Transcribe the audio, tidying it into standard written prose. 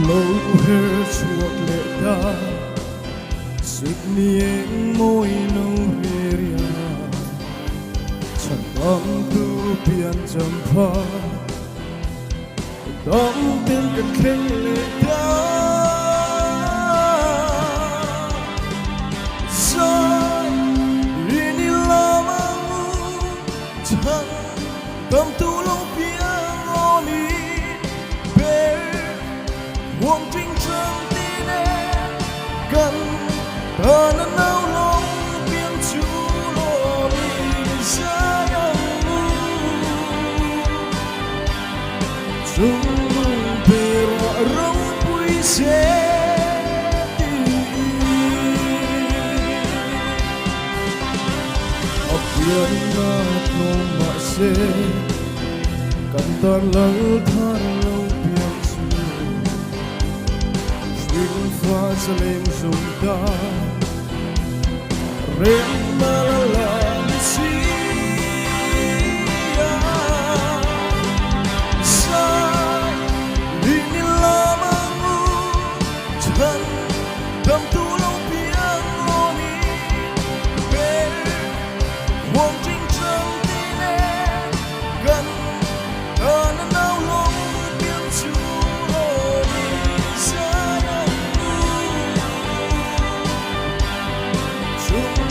lâu hết chuột lệ ta suýt niềm môi nâu heria chẳng còn tu biên chấm pha đón tin cần khen lệ ta sai ini lama chẳng tâm tu lâu biên ngoni bê Huwag trinh tin em cần ta na nao lòng biên chú lo mình sai ông chúng về rõ rong vui sẽ học viên na không mà sẽ cần ta lắng than lâu Faz além juntar Remalancia Sai Ini lamamu Chan Dam tu lâu biang loni Be Huwag trinh trăng tin em Gần Ana nao lòng biang chú Chúc